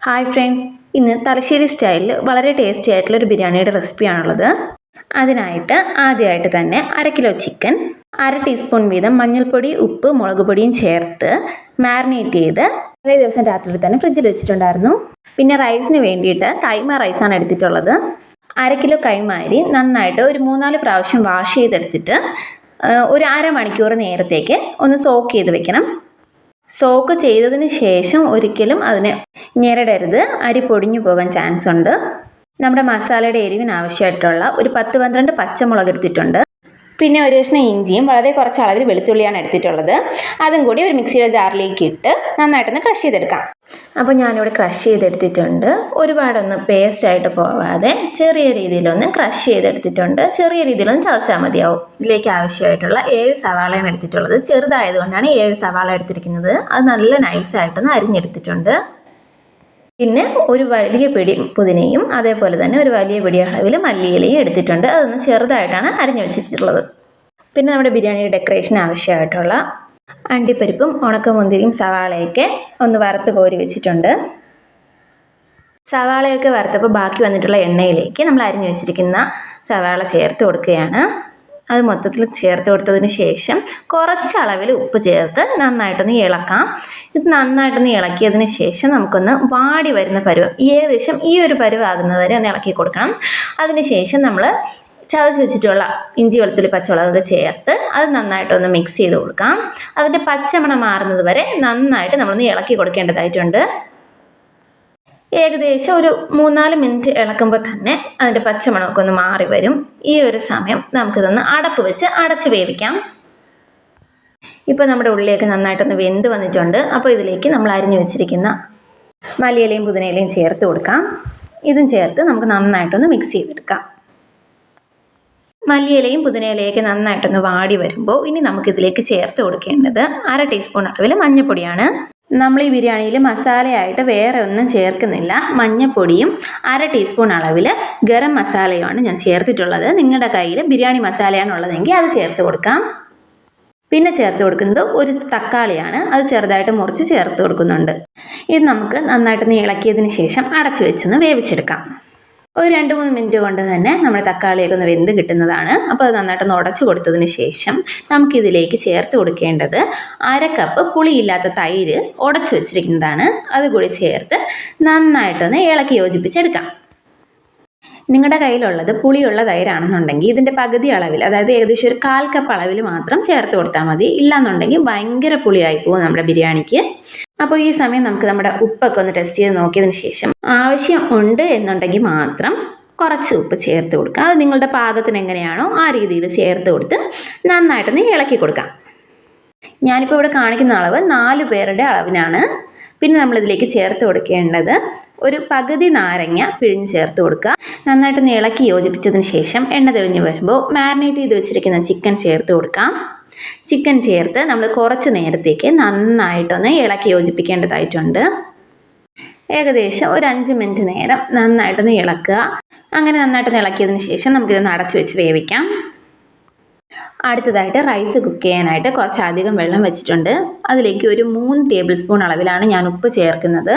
Hi friends, ഇന്ന് തലശ്ശേരി സ്റ്റൈലിൽ വളരെ ടേസ്റ്റി ആയിട്ടുള്ളൊരു ബിരിയാണിയുടെ റെസിപ്പിയാണുള്ളത്. അതിനായിട്ട് ആദ്യമായിട്ട് തന്നെ 1/2 കിലോ ചിക്കൻ, 1/2 ടീസ്പൂൺ വീതം മഞ്ഞൾപ്പൊടി, ഉപ്പ്, മുളക് പൊടിയും ചേർത്ത് മാരിനേറ്റ് ചെയ്ത് തലേ ദിവസം രാത്രി തന്നെ ഫ്രിഡ്ജിൽ വെച്ചിട്ടുണ്ടായിരുന്നു. പിന്നെ റൈസിന് വേണ്ടിയിട്ട് കൈമ റൈസാണ് എടുത്തിട്ടുള്ളത്. 1/2 കിലോ കൈമ അരി നന്നായിട്ട് ഒരു 3-4 പ്രാവശ്യം വാഷ് ചെയ്തെടുത്തിട്ട് ഒരു അരമണിക്കൂർ നേരത്തേക്ക് ഒന്ന് സോക്ക് ചെയ്ത് വെക്കണം. സോക്ക് ചെയ്തതിന് ശേഷം ഒരിക്കലും അതിനെ ഞെരടരുത്, അരി പൊടിഞ്ഞു പോകാൻ ചാൻസ് ഉണ്ട്. നമ്മുടെ മസാലയുടെ എരിവിന് ആവശ്യമായിട്ടുള്ള ഒരു 10-12 പച്ചമുളക് എടുത്തിട്ടുണ്ട്. പിന്നെ ഒരു കഷ്ണം ഇഞ്ചിയും വളരെ കുറച്ച് അളവിൽ വെളുത്തുള്ളിയാണ് എടുത്തിട്ടുള്ളത്. അതും കൂടി ഒരു മിക്സിയുടെ ജാറിലേക്ക് ഇട്ട് നന്നായിട്ടൊന്ന് ക്രഷ് ചെയ്തെടുക്കാം. അപ്പോൾ ഞാനിവിടെ ക്രഷ് ചെയ്തെടുത്തിട്ടുണ്ട്. ഒരുപാടൊന്ന് പേസ്റ്റായിട്ട് പോവാതെ ചെറിയ രീതിയിലൊന്ന് ക്രഷ് ചെയ്തെടുത്തിട്ടുണ്ട്. ചെറിയ രീതിയിലൊന്ന് ചതച്ചാൽ മതിയാവും. ഇതിലേക്ക് ആവശ്യമായിട്ടുള്ള 7 സവാളയാണ് എടുത്തിട്ടുള്ളത്. ചെറുതായതുകൊണ്ടാണ് 7 സവാള എടുത്തിരിക്കുന്നത്. അത് നല്ല നൈസായിട്ടൊന്ന് അരിഞ്ഞെടുത്തിട്ടുണ്ട്. പിന്നെ ഒരു വലിയ പിടി പുതിനയും അതേപോലെ തന്നെ ഒരു വലിയ പിടി അളവിൽ മല്ലിയിലയും എടുത്തിട്ടുണ്ട്. അതൊന്ന് ചെറുതായിട്ടാണ് അരിഞ്ഞു വെച്ചിട്ടുള്ളത്. പിന്നെ നമ്മുടെ ബിരിയാണിയുടെ ഡെക്കറേഷൻ ആവശ്യമായിട്ടുള്ള അണ്ടിപ്പരിപ്പും ഉണക്കമുന്തിരിയും സവാളയൊക്കെ ഒന്ന് വറുത്ത് കോരി വെച്ചിട്ടുണ്ട്. സവാളയൊക്കെ വറുത്തപ്പോൾ ബാക്കി വന്നിട്ടുള്ള എണ്ണയിലേക്ക് നമ്മൾ അരിഞ്ഞു വെച്ചിരിക്കുന്ന സവാള ചേർത്ത് കൊടുക്കുകയാണ്. അത് മൊത്തത്തിൽ ചേർത്ത് കൊടുത്തതിന് ശേഷം കുറച്ച് അളവിൽ ഉപ്പ് ചേർത്ത് നന്നായിട്ടൊന്ന് ഇളക്കാം. ഇത് നന്നായിട്ടൊന്ന് ഇളക്കിയതിന് ശേഷം നമുക്കൊന്ന് വാടി വരുന്ന പരുവം, ഏകദേശം ഈ ഒരു പരുവാകുന്നത് വരെ ഒന്ന് ഇളക്കി കൊടുക്കണം. അതിന് ശേഷം നമ്മൾ ചതച്ച് വെച്ചിട്ടുള്ള ഇഞ്ചി, വെളുത്തുള്ളി, പച്ചമുളകൊക്കെ ചേർത്ത് അത് നന്നായിട്ടൊന്ന് മിക്സ് ചെയ്ത് കൊടുക്കാം. അതിൻ്റെ പച്ചമണം മാറുന്നത് വരെ നന്നായിട്ട് നമ്മളൊന്ന് ഇളക്കി കൊടുക്കേണ്ടതായിട്ടുണ്ട്. ഏകദേശം ഒരു 3-4 മിനിറ്റ് ഇളക്കുമ്പോൾ തന്നെ അതിൻ്റെ പച്ചമണമൊക്കെ ഒന്ന് മാറി വരും. ഈ ഒരു സമയം നമുക്കിതൊന്ന് അടപ്പ് വെച്ച് അടച്ച് വേവിക്കാം. ഇപ്പോൾ നമ്മുടെ ഉള്ളിയൊക്കെ നന്നായിട്ടൊന്ന് വെന്ത് വന്നിട്ടുണ്ട്. അപ്പോൾ ഇതിലേക്ക് നമ്മൾ അരിഞ്ഞു വെച്ചിരിക്കുന്ന മല്ലിയിലയും പുതിനയിലയും ചേർത്ത് കൊടുക്കാം. ഇതും ചേർത്ത് നമുക്ക് നന്നായിട്ടൊന്ന് മിക്സ് ചെയ്തെടുക്കാം. മല്ലിയിലയും പുതിനയിലയൊക്കെ നന്നായിട്ടൊന്ന് വാടി വരുമ്പോൾ ഇനി നമുക്കിതിലേക്ക് ചേർത്ത് കൊടുക്കേണ്ടത് 1/2 ടീസ്പൂൺ അളവിൽ മഞ്ഞൾപ്പൊടിയാണ്. നമ്മൾ ഈ ബിരിയാണിയിൽ മസാലയായിട്ട് വേറെ ഒന്നും ചേർക്കുന്നില്ല. മഞ്ഞൾപ്പൊടിയും 1/2 ടീസ്പൂൺ അളവിൽ ഗരം മസാലയുമാണ് ഞാൻ ചേർത്തിട്ടുള്ളത്. നിങ്ങളുടെ കയ്യിൽ ബിരിയാണി മസാലയാണ് ഉള്ളതെങ്കിൽ അത് ചേർത്ത് കൊടുക്കാം. പിന്നെ ചേർത്ത് കൊടുക്കുന്നത് ഒരു തക്കാളിയാണ്. അത് ചെറുതായിട്ട് മുറിച്ച് ചേർത്ത് കൊടുക്കുന്നുണ്ട്. ഇത് നമുക്ക് നന്നായിട്ടൊന്ന് ഇളക്കിയതിന് ശേഷം അടച്ചു വെച്ചൊന്ന് വേവിച്ചെടുക്കാം. ഒരു 2-3 മിനിറ്റ് കൊണ്ട് തന്നെ നമ്മുടെ തക്കാളിയൊക്കെ ഒന്ന് വെന്ത് കിട്ടുന്നതാണ്. അപ്പോൾ അത് നന്നായിട്ടൊന്ന് ഉടച്ചു കൊടുത്തതിന് ശേഷം നമുക്കിതിലേക്ക് ചേർത്ത് കൊടുക്കേണ്ടത് 1/2 കപ്പ് പുളിയില്ലാത്ത തൈര് ഉടച്ചു വെച്ചിരിക്കുന്നതാണ്. അതുകൂടി ചേർത്ത് നന്നായിട്ടൊന്ന് ഇളക്കി യോജിപ്പിച്ചെടുക്കാം. നിങ്ങളുടെ കയ്യിലുള്ളത് പുളിയുള്ള തൈരാണെന്നുണ്ടെങ്കിൽ ഇതിൻ്റെ പകുതി അളവിൽ, അതായത് ഏകദേശം ഒരു 1/4 കപ്പ് അളവിൽ മാത്രം ചേർത്ത് കൊടുത്താൽ മതി. ഇല്ലാന്നുണ്ടെങ്കിൽ ഭയങ്കര പുളിയായി പോകും നമ്മുടെ ബിരിയാണിക്ക്. അപ്പോൾ ഈ സമയം നമുക്ക് നമ്മുടെ ഉപ്പൊക്കെ ഒന്ന് ടെസ്റ്റ് ചെയ്ത് നോക്കിയതിന് ശേഷം ആവശ്യം ഉണ്ട് എന്നുണ്ടെങ്കിൽ മാത്രം കുറച്ച് ഉപ്പ് ചേർത്ത് കൊടുക്കുക. അത് നിങ്ങളുടെ പാകത്തിന് എങ്ങനെയാണോ ആ രീതിയിൽ ചേർത്ത് കൊടുത്ത് നന്നായിട്ടൊന്ന് ഇളക്കി കൊടുക്കാം. ഞാനിപ്പോൾ ഇവിടെ കാണിക്കുന്ന അളവ് 4 പേരുടെ അളവിനാണ്. പിന്നെ നമ്മളിതിലേക്ക് ചേർത്ത് കൊടുക്കേണ്ടത് ഒരു പകുതി നാരങ്ങ പിഴിഞ്ഞ് ചേർത്ത് കൊടുക്കുക. നന്നായിട്ടൊന്ന് ഇളക്കി യോജിപ്പിച്ചതിന് ശേഷം എണ്ണ തെളിഞ്ഞ് വരുമ്പോൾ മാരിനേറ്റ് ചെയ്ത് വെച്ചിരിക്കുന്ന ചിക്കൻ ചേർത്ത് കൊടുക്കാം. ചിക്കൻ ചേർത്ത് നമ്മൾ കുറച്ച് നേരത്തേക്ക് നന്നായിട്ടൊന്ന് ഇളക്കി യോജിപ്പിക്കേണ്ടതായിട്ടുണ്ട്. ഏകദേശം ഒരു 5 മിനിറ്റ് നേരം നന്നായിട്ടൊന്ന് ഇളക്കുക. അങ്ങനെ നന്നായിട്ടൊന്ന് ഇളക്കിയതിന് ശേഷം നമുക്കിതൊന്ന് അടച്ചു വെച്ച് വേവിക്കാം. അടുത്തതായിട്ട് റൈസ് കുക്ക് ചെയ്യാനായിട്ട് കുറച്ചധികം വെള്ളം വെച്ചിട്ടുണ്ട്. അതിലേക്ക് ഒരു 3 ടേബിൾ സ്പൂൺ അളവിലാണ് ഞാൻ ഉപ്പ് ചേർക്കുന്നത്.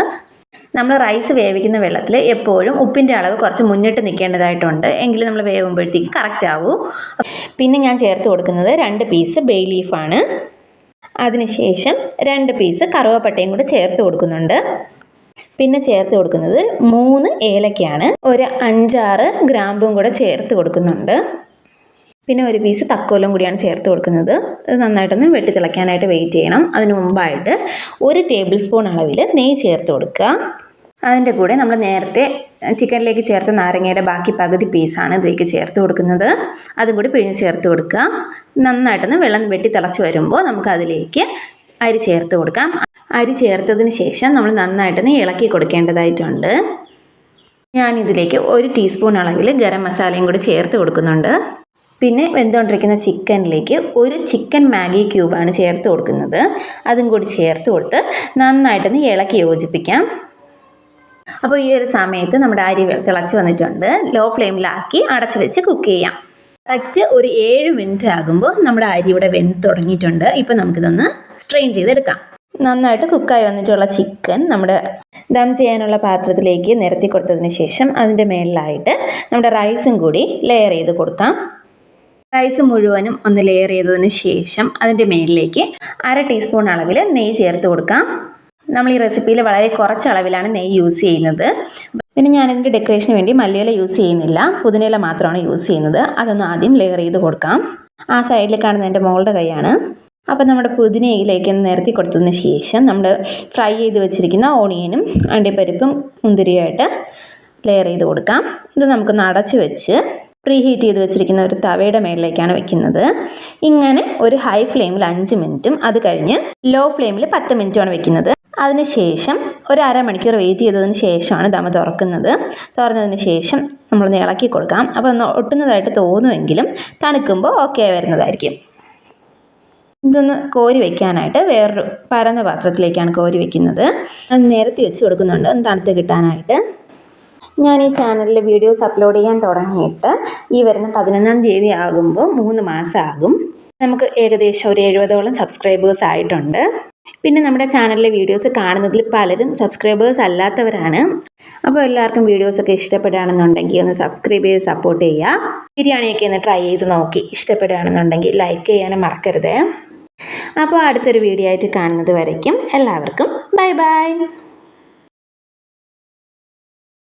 നമ്മൾ റൈസ് വേവിക്കുന്ന വെള്ളത്തിൽ എപ്പോഴും ഉപ്പിൻ്റെ അളവ് കുറച്ച് മുന്നിട്ട് നിൽക്കേണ്ടതായിട്ടുണ്ട്. എങ്കിലും നമ്മൾ വേവുമ്പോഴത്തേക്ക് കറക്റ്റ് ആവൂ. പിന്നെ ഞാൻ ചേർത്ത് കൊടുക്കുന്നത് 2 പീസ് ബേ ലീഫാണ്. അതിനുശേഷം 2 പീസ് കറുവപ്പട്ടയും കൂടെ ചേർത്ത് കൊടുക്കുന്നുണ്ട്. പിന്നെ ചേർത്ത് കൊടുക്കുന്നത് 3 ഏലക്കയാണ്. ഒരു 5-6 ഗ്രാമ്പും കൂടെ ചേർത്ത് കൊടുക്കുന്നുണ്ട്. പിന്നെ 1 പീസ് തക്കോലം കൂടിയാണ് ചേർത്ത് കൊടുക്കുന്നത്. ഇത് നന്നായിട്ടൊന്ന് വെട്ടി തിളയ്ക്കാനായിട്ട് വെയിറ്റ് ചെയ്യണം. അതിന് മുമ്പായിട്ട് 1 ടേബിൾ സ്പൂൺ അളവിൽ നെയ്യ് ചേർത്ത് കൊടുക്കുക. അതിൻ്റെ കൂടെ നമ്മൾ നേരത്തെ ചിക്കനിലേക്ക് ചേർത്ത നാരങ്ങയുടെ ബാക്കി പകുതി പീസാണ് ഇതിലേക്ക് ചേർത്ത് കൊടുക്കുന്നത്. അതും കൂടി പിഴിഞ്ഞ് ചേർത്ത് കൊടുക്കുക. നന്നായിട്ടൊന്ന് വെള്ളം വെട്ടി തിളച്ച് വരുമ്പോൾ നമുക്ക് അതിലേക്ക് അരി ചേർത്ത് കൊടുക്കാം. അരി ചേർത്തതിന് ശേഷം നമ്മൾ നന്നായിട്ടൊന്ന് ഇളക്കി കൊടുക്കേണ്ടതായിട്ടുണ്ട്. ഞാനിതിലേക്ക് 1 ടീസ്പൂൺ അളവിൽ ഗരം മസാലയും കൂടി ചേർത്ത് കൊടുക്കുന്നുണ്ട്. പിന്നെ വെന്തുകൊണ്ടിരിക്കുന്ന ചിക്കനിലേക്ക് 1 ചിക്കൻ മാഗി ക്യൂബാണ് ചേർത്ത് കൊടുക്കുന്നത്. അതും കൂടി ചേർത്ത് കൊടുത്ത് നന്നായിട്ടൊന്ന് ഇളക്കി യോജിപ്പിക്കാം. അപ്പോൾ ഈ ഒരു സമയത്ത് നമ്മുടെ അരി തിളച്ച് വന്നിട്ടുണ്ട്. ലോ ഫ്ലെയിമിലാക്കി അടച്ച് വെച്ച് കുക്ക് ചെയ്യാം. കറക്റ്റ് ഒരു 7 മിനിറ്റ് ആകുമ്പോൾ നമ്മുടെ അരി ഇവിടെ വെന്ത് തുടങ്ങിയിട്ടുണ്ട്. ഇപ്പോൾ നമുക്കിതൊന്ന് സ്ട്രെയിൻ ചെയ്തെടുക്കാം. നന്നായിട്ട് കുക്കായി വന്നിട്ടുള്ള ചിക്കൻ നമ്മുടെ ദം ചെയ്യാനുള്ള പാത്രത്തിലേക്ക് നിരത്തി കൊടുത്തതിന് ശേഷം അതിൻ്റെ മേളിലായിട്ട് നമ്മുടെ റൈസും കൂടി ലെയർ ചെയ്ത് കൊടുക്കാം. റൈസ് മുഴുവനും ഒന്ന് ലെയർ ചെയ്തതിന് ശേഷം അതിൻ്റെ മേളിലേക്ക് 1/2 ടീസ്പൂൺ അളവിൽ നെയ്യ് ചേർത്ത് കൊടുക്കാം. നമ്മൾ ഈ റെസിപ്പിയിൽ വളരെ കുറച്ച് അളവിലാണ് നെയ്യ് യൂസ് ചെയ്യുന്നത്. പിന്നെ ഞാനിതിൻ്റെ ഡെക്കറേഷന് വേണ്ടി മല്ലിയില യൂസ് ചെയ്യുന്നില്ല, പുതിനയില മാത്രമാണ് യൂസ് ചെയ്യുന്നത്. അതൊന്ന് ആദ്യം ലെയർ ചെയ്ത് കൊടുക്കാം. ആ സൈഡിൽ കാണുന്ന എൻ്റെ മോളുടെ കൈയാണ്. അപ്പോൾ നമ്മുടെ പുതിനയിലേക്ക് നിരത്തി കൊടുത്തതിന് ശേഷം നമ്മൾ ഫ്രൈ ചെയ്ത് വെച്ചിരിക്കുന്ന ഓണിയനും അണ്ടിപ്പരിപ്പും മുന്തിരിയായിട്ട് ലെയർ ചെയ്ത് കൊടുക്കാം. ഇത് നമുക്കൊന്ന് അടച്ച് വെച്ച് പ്രീ ഹീറ്റ് ചെയ്ത് വെച്ചിരിക്കുന്ന ഒരു തവയുടെ മേളിലേക്കാണ് വെക്കുന്നത്. ഇങ്ങനെ ഒരു ഹൈ ഫ്ലെയിമിൽ 5 മിനിറ്റും അത് കഴിഞ്ഞ് ലോ ഫ്ലെയിമിൽ 10 മിനിറ്റുമാണ് വെക്കുന്നത്. അതിനുശേഷം ഒരു അരമണിക്കൂർ വെയിറ്റ് ചെയ്തതിന് ശേഷമാണ് ദം തുറക്കുന്നത്. തുറന്നതിന് ശേഷം നമ്മളൊന്ന് ഇളക്കി കൊടുക്കാം. അപ്പോൾ ഒന്ന് ഒട്ടുന്നതായിട്ട് തോന്നുമെങ്കിലും തണുക്കുമ്പോൾ ഓക്കെ വരുന്നതായിരിക്കും. ഇതൊന്ന് കോരി വയ്ക്കാനായിട്ട് വേറൊരു പരന്ന പാത്രത്തിലേക്കാണ് കോരി വയ്ക്കുന്നത്. അത് നിരത്തി വെച്ച് കൊടുക്കുന്നുണ്ട് ഒന്ന് തണുത്ത് കിട്ടാനായിട്ട്. ഞാൻ ഈ ചാനലിൽ വീഡിയോസ് അപ്ലോഡ് ചെയ്യാൻ തുടങ്ങിയിട്ട് ഈ വരുന്ന 11-ാം തീയതി ആകുമ്പോൾ 3 മാസമാകും. നമുക്ക് ഏകദേശം ഒരു 70ഓളം സബ്സ്ക്രൈബേഴ്സ് ആയിട്ടുണ്ട്. പിന്നെ നമ്മുടെ ചാനലിലെ വീഡിയോസ് കാണുന്നതിൽ പലരും സബ്സ്ക്രൈബേഴ്സ് അല്ലാത്തവരാണ്. അപ്പോൾ എല്ലാവർക്കും വീഡിയോസൊക്കെ ഇഷ്ടപ്പെടുകയാണെന്നുണ്ടെങ്കിൽ ഒന്ന് സബ്സ്ക്രൈബ് ചെയ്ത് സപ്പോർട്ട് ചെയ്യുക. ബിരിയാണിയൊക്കെ ഒന്ന് ട്രൈ ചെയ്ത് നോക്കി ഇഷ്ടപ്പെടുകയാണെന്നുണ്ടെങ്കിൽ ലൈക്ക് ചെയ്യാനും മറക്കരുത്. അപ്പോൾ അടുത്തൊരു വീഡിയോ ആയിട്ട് കാണുന്നത് വരയ്ക്കും എല്ലാവർക്കും ബൈ ബൈ.